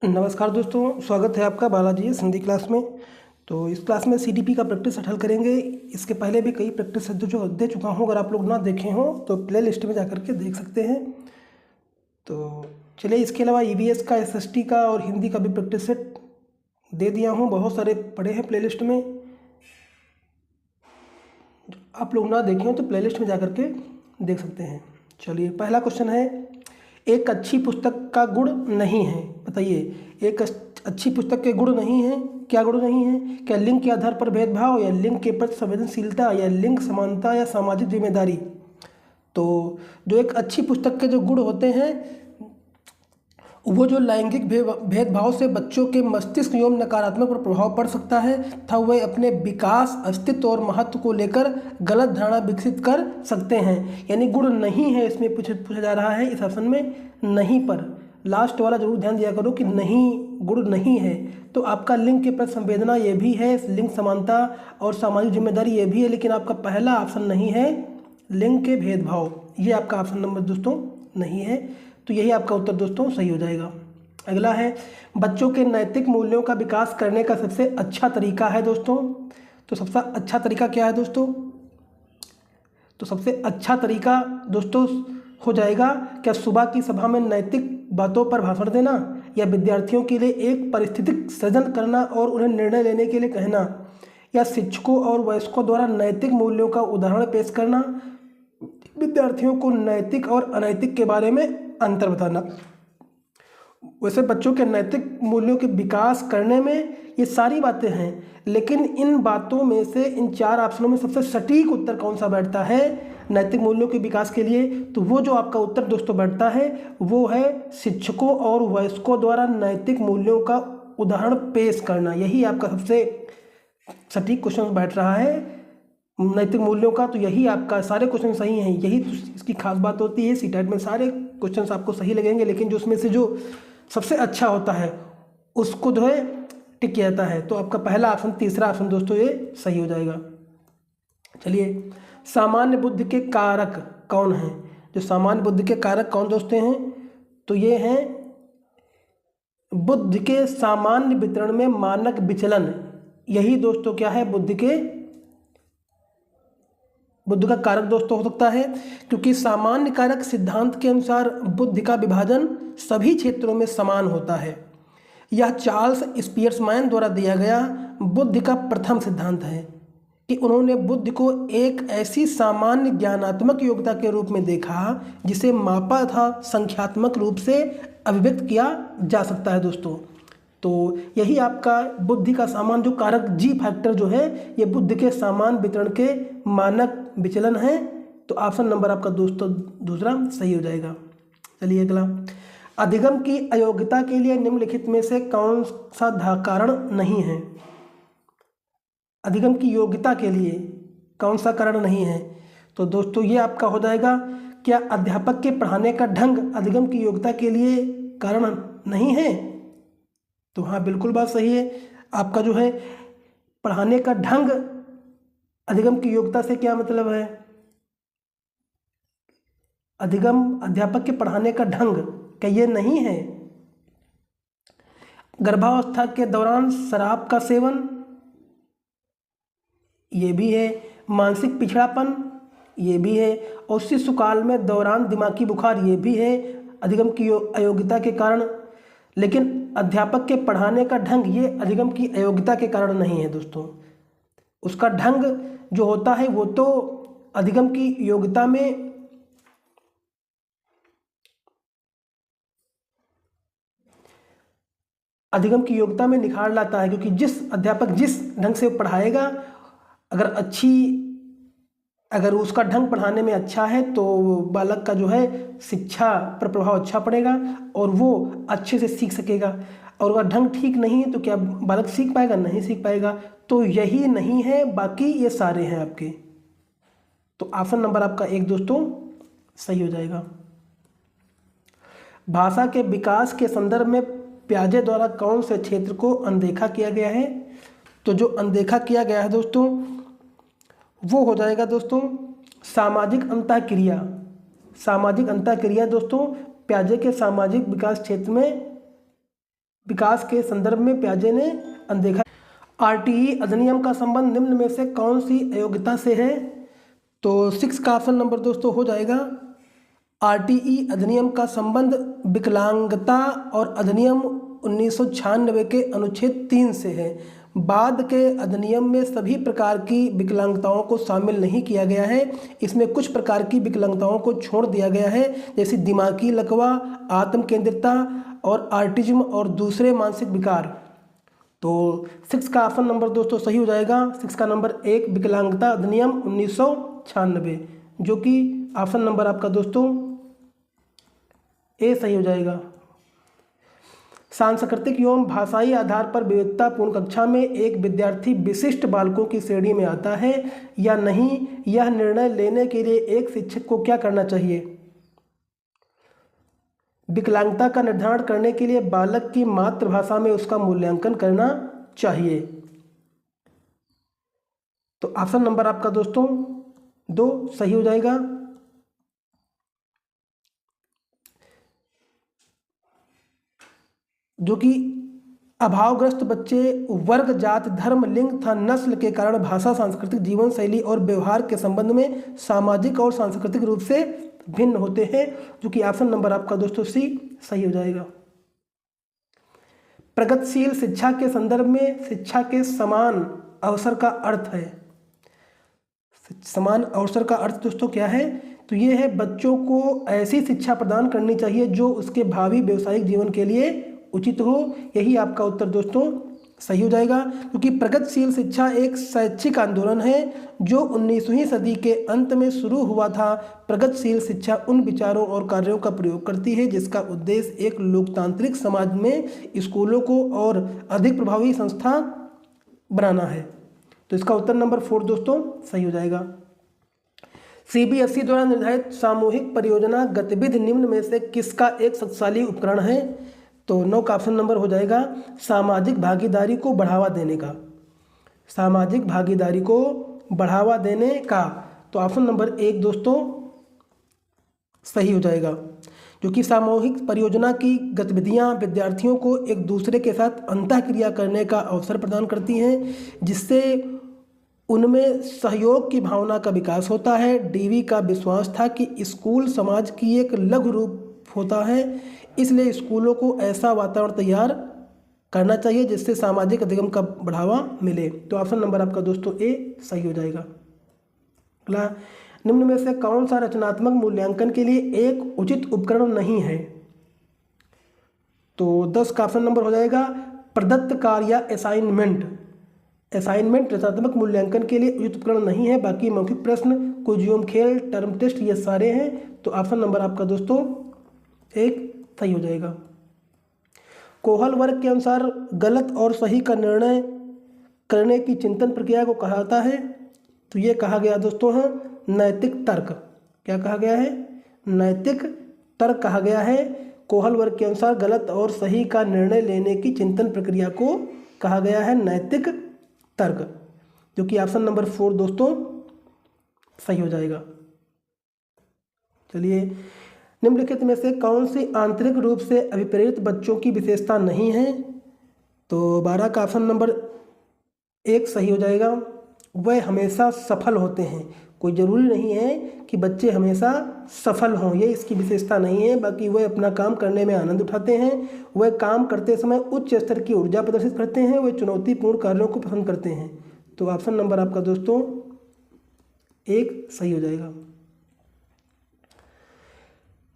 नमस्कार दोस्तों, स्वागत है आपका बालाजी हिंदी क्लास में। तो इस क्लास में सीडीपी का प्रैक्टिस हल करेंगे। इसके पहले भी कई प्रैक्टिस जो दे चुका हूँ, अगर आप लोग ना देखे हों तो प्ले लिस्ट में जाकर के देख सकते हैं। तो चलिए, इसके अलावा ईवीएस का, एसएसटी का और हिंदी का भी प्रैक्टिस सेट दे दिया हूँ, बहुत सारे पड़े हैं प्ले लिस्ट में। आप लोग ना देखे हो तो प्ले लिस्ट में जाकर के देख सकते हैं। चलिए, पहला क्वेश्चन है, एक अच्छी पुस्तक का गुण नहीं है। बताइए, एक अच्छी पुस्तक के गुण नहीं है, क्या गुण नहीं है? क्या लिंग के आधार पर भेदभाव, या लिंग के प्रति संवेदनशीलता, या लिंग समानता, या सामाजिक जिम्मेदारी? तो जो एक अच्छी पुस्तक के जो गुण होते हैं, वो जो लैंगिक भेदभाव से बच्चों के मस्तिष्क एवं नकारात्मक पर प्रभाव पड़ सकता है तथा वे अपने विकास, अस्तित्व और महत्व को लेकर गलत धारणा विकसित कर सकते हैं। यानी गुण नहीं है, इसमें पूछा जा रहा है इस ऑप्शन में नहीं पर। लास्ट वाला जरूर ध्यान दिया करो कि नहीं, गुण नहीं है। तो आपका लिंग के प्रति संवेदना ये भी है, लिंग समानता और सामाजिक जिम्मेदारी ये भी है, लेकिन आपका पहला ऑप्शन नहीं है, लिंग के भेदभाव, ये आपका ऑप्शन नंबर दोस्तों नहीं है। तो यही आपका उत्तर दोस्तों सही हो जाएगा। अगला है, बच्चों के नैतिक मूल्यों का विकास करने का सबसे अच्छा तरीका है दोस्तों। तो सबसे अच्छा तरीका क्या है दोस्तों? तो सबसे अच्छा तरीका दोस्तों हो जाएगा, क्या सुबह की सभा में नैतिक बातों पर भाषण देना, या विद्यार्थियों के लिए एक परिस्थितिक सृजन करना और उन्हें निर्णय लेने के लिए कहना, या शिक्षकों और वयस्कों द्वारा नैतिक मूल्यों का उदाहरण पेश करना, विद्यार्थियों को नैतिक और अनैतिक के बारे में अंतर बताना। वैसे बच्चों के नैतिक मूल्यों के विकास करने में ये सारी बातें हैं, लेकिन इन बातों में से, इन चार ऑप्शनों में सबसे सटीक उत्तर कौन सा बैठता है नैतिक मूल्यों के विकास के लिए? तो वो जो आपका उत्तर दोस्तों बैठता है वो है शिक्षकों और वयस्कों द्वारा नैतिक मूल्यों का उदाहरण पेश करना। यही आपका सबसे सटीक क्वेश्चन बैठ रहा है नैतिक मूल्यों का। तो यही आपका, सारे क्वेश्चन सही हैं, यही तो इसकी खास बात होती है। सीटेट में सारे क्वेश्चंस आपको सही लगेंगे, लेकिन जो उसमें से जो सबसे अच्छा होता है उसको जो है टिक किया जाता है। तो आपका पहला ऑप्शन, तीसरा ऑप्शन दोस्तों ये सही हो जाएगा। चलिए, सामान्य बुद्धि के कारक कौन हैं? जो सामान्य बुद्धि के कारक कौन दोस्तों हैं? तो ये हैं बुद्धि के सामान्य वितरण में मानक विचलन। यही दोस्तों क्या है, बुद्धि का कारक दोस्तों हो सकता है, क्योंकि सामान्य कारक सिद्धांत के अनुसार बुद्धि का विभाजन सभी क्षेत्रों में समान होता है। यह चार्ल्स स्पियर्समैन द्वारा दिया गया बुद्धि का प्रथम सिद्धांत है कि उन्होंने बुद्धि को एक ऐसी सामान्य ज्ञानात्मक योग्यता के रूप में देखा जिसे मापा तथा संख्यात्मक रूप से अभिव्यक्त किया जा सकता है दोस्तों। तो यही आपका बुद्धि का सामान्य जो कारक जी फैक्टर जो है, ये बुद्धि के सामान्य वितरण के मानक विचलन है। तो ऑप्शन नंबर आपका दोस्तों दूसरा सही हो जाएगा। चलिए अगला, अधिगम की अयोग्यता के लिए निम्नलिखित में से कौन सा कारण नहीं है? अधिगम की योग्यता के लिए कौन सा कारण नहीं है? तो दोस्तों ये आपका हो जाएगा, क्या अध्यापक के पढ़ाने का ढंग अधिगम की योग्यता के लिए कारण नहीं है? तो हाँ, बिल्कुल बात सही है। आपका जो है पढ़ाने का ढंग अधिगम की योग्यता से क्या मतलब है? अधिगम, अध्यापक के पढ़ाने का ढंग क्या ये नहीं है? गर्भावस्था के दौरान शराब का सेवन, ये भी है। मानसिक पिछड़ापन, ये भी है। और शिशुकाल में दौरान दिमागी बुखार, ये भी है अधिगम की अयोग्यता के कारण। लेकिन अध्यापक के पढ़ाने का ढंग ये अधिगम की अयोग्यता के कारण नहीं है दोस्तों। उसका ढंग जो होता है वो तो अधिगम की योग्यता में निखार लाता है, क्योंकि जिस अध्यापक जिस ढंग से पढ़ाएगा, अगर उसका ढंग पढ़ाने में अच्छा है तो बालक का जो है शिक्षा पर प्रभाव अच्छा पड़ेगा और वो अच्छे से सीख सकेगा। और अगर ढंग ठीक नहीं है तो क्या बालक सीख पाएगा? नहीं सीख पाएगा। तो यही नहीं है, बाकी ये सारे हैं आपके। तो ऑप्शन नंबर आपका एक दोस्तों सही हो जाएगा। भाषा के विकास के संदर्भ में पियाजे द्वारा कौन से क्षेत्र को अनदेखा किया गया है? तो जो अनदेखा किया गया है दोस्तों वो हो जाएगा दोस्तों सामाजिक अंतःक्रिया। सामाजिक अंतःक्रिया दोस्तों पियाजे के सामाजिक विकास क्षेत्र में विकास के संदर्भ में पियाजे ने अनदेखा। आरटीई अधिनियम का संबंध निम्न में से कौन सी अयोग्यता से है? तो 6 का ऑप्शन नंबर दोस्तों हो जाएगा। आरटीई अधिनियम का संबंध विकलांगता और अधिनियम 1996 के अनुच्छेद 3 से है। बाद के अधिनियम में सभी प्रकार की विकलांगताओं को शामिल नहीं किया गया है। इसमें कुछ प्रकार की विकलांगताओं को छोड़ दिया गया है, जैसे दिमागी लकवा, आत्म केंद्रितता और ऑटिज्म और दूसरे मानसिक विकार। तो 6 का ऑप्शन नंबर दोस्तों सही हो जाएगा। 6 का नंबर 1 विकलांगता अधिनियम 1996, जो कि ऑप्शन नंबर आपका दोस्तों ए सही हो जाएगा। सांस्कृतिक एवं भाषाई आधार पर विविधतापूर्ण कक्षा में एक विद्यार्थी विशिष्ट बालकों की श्रेणी में आता है या नहीं, यह निर्णय लेने के लिए एक शिक्षक को क्या करना चाहिए? विकलांगता का निर्धारण करने के लिए बालक की मातृभाषा में उसका मूल्यांकन करना चाहिए। तो ऑप्शन नंबर आपका दोस्तों 2 सही हो जाएगा। जो कि अभावग्रस्त बच्चे वर्ग, जाति, धर्म, लिंग तथा नस्ल के कारण भाषा, सांस्कृतिक जीवन शैली और व्यवहार के संबंध में सामाजिक और सांस्कृतिक रूप से भिन्न होते हैं, जो कि ऑप्शन नंबर आपका दोस्तों सी सही हो जाएगा। प्रगतिशील शिक्षा के संदर्भ में शिक्षा के समान अवसर का अर्थ है। समान अवसर का अर्थ दोस्तों क्या है? तो ये है बच्चों को ऐसी शिक्षा प्रदान करनी चाहिए जो उसके भावी व्यवसायिक जीवन के लिए उचित हो। यही आपका उत्तर दोस्तों सही हो जाएगा, क्योंकि प्रगतिशील शिक्षा एक शैक्षिक आंदोलन है जो 19वीं सदी के अंत में शुरू हुआ था। प्रगतिशील शिक्षा उन विचारों और कार्यों का प्रयोग करती है जिसका उद्देश्य एक लोकतांत्रिक समाज में स्कूलों को और अधिक प्रभावी संस्था बनाना है। तो इसका उत्तर नंबर 4 दोस्तों सही हो जाएगा। सीबीएसई द्वारा निर्धारित सामूहिक परियोजना गतिविधि निम्न में से किसका एक शक्तिशाली उपकरण है? तो 9 का ऑप्शन नंबर हो जाएगा सामाजिक भागीदारी को बढ़ावा देने का। सामाजिक भागीदारी को बढ़ावा देने का। तो ऑप्शन नंबर 1 दोस्तों सही हो जाएगा, जो कि सामूहिक परियोजना की गतिविधियां विद्यार्थियों को एक दूसरे के साथ अंतःक्रिया करने का अवसर प्रदान करती हैं, जिससे उनमें सहयोग की भावना का विकास होता है। डीवी का विश्वास था कि स्कूल समाज की एक लघु रूप होता है, इसलिए स्कूलों को ऐसा वातावरण तैयार करना चाहिए जिससे सामाजिक अधिगम का बढ़ावा मिले। तो ऑप्शन नंबर आपका दोस्तों ए सही हो जाएगा। अगला, निम्न में से कौन सा रचनात्मक मूल्यांकन के लिए एक उचित उपकरण नहीं है? तो 10 का ऑप्शन नंबर हो जाएगा प्रदत्त कार्य या असाइनमेंट। असाइनमेंट रचनात्मक मूल्यांकन के लिए उचित उपकरण नहीं है। बाकी मौखिक प्रश्न, क्विज, खेल, टर्म टेस्ट, ये सारे हैं। तो ऑप्शन नंबर आपका दोस्तों 1 सही हो जाएगा। कोहल वर्ग के अनुसार गलत और सही का निर्णय करने की चिंतन प्रक्रिया को कहा जाता है। तो ये कहा गया दोस्तों है नैतिक तर्क। क्या कहा गया है? नैतिक तर्क कहा गया है। कोहल वर्ग के अनुसार गलत और सही का निर्णय लेने की चिंतन प्रक्रिया को कहा गया है नैतिक तर्क, जो कि ऑप्शन नंबर 4 दोस्तों सही हो जाएगा। चलिए, निम्नलिखित में से कौन सी आंतरिक रूप से अभिप्रेरित बच्चों की विशेषता नहीं है? तो 12 का ऑप्शन नंबर 1 सही हो जाएगा। वह हमेशा सफल होते हैं। कोई ज़रूरी नहीं है कि बच्चे हमेशा सफल हों, ये इसकी विशेषता नहीं है। बाकी वह अपना काम करने में आनंद उठाते हैं, वह काम करते समय उच्च स्तर की ऊर्जा प्रदर्शित करते हैं, वह चुनौतीपूर्ण कार्यों को पसंद करते हैं। तो ऑप्शन नंबर आपका दोस्तों 1 सही हो जाएगा।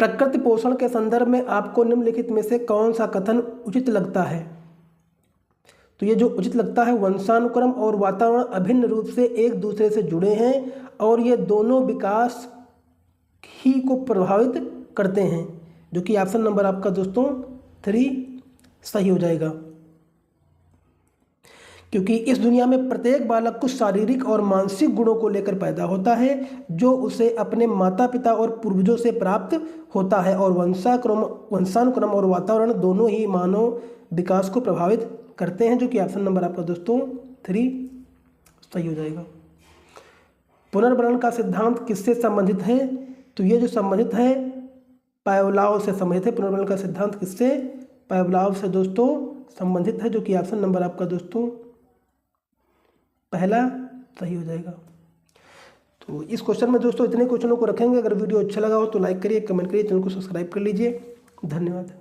प्रकृति पोषण के संदर्भ में आपको निम्नलिखित में से कौन सा कथन उचित लगता है? तो ये जो उचित लगता है, वंशानुक्रम और वातावरण अभिन्न रूप से एक दूसरे से जुड़े हैं और ये दोनों विकास ही को प्रभावित करते हैं, जो कि ऑप्शन नंबर आपका दोस्तों 3 सही हो जाएगा। क्योंकि इस दुनिया में प्रत्येक बालक कुछ शारीरिक और मानसिक गुणों को लेकर पैदा होता है जो उसे अपने माता पिता और पूर्वजों से प्राप्त होता है, और वंशानुक्रम और वातावरण दोनों ही मानव विकास को प्रभावित करते हैं, जो कि ऑप्शन नंबर आपका दोस्तों 3 सही हो जाएगा। पुनर्वरण का सिद्धांत किससे संबंधित है? तो ये जो संबंधित है पावलोव से संबंधित है। पुनर्वरण का सिद्धांत किससे? पावलोव से दोस्तों संबंधित है, जो कि ऑप्शन नंबर आपका दोस्तों पहला सही हो जाएगा। तो इस क्वेश्चन में दोस्तों इतने क्वेश्चनों को रखेंगे। अगर वीडियो अच्छा लगा हो तो लाइक करिए, कमेंट करिए, चैनल को सब्सक्राइब कर लीजिए। धन्यवाद।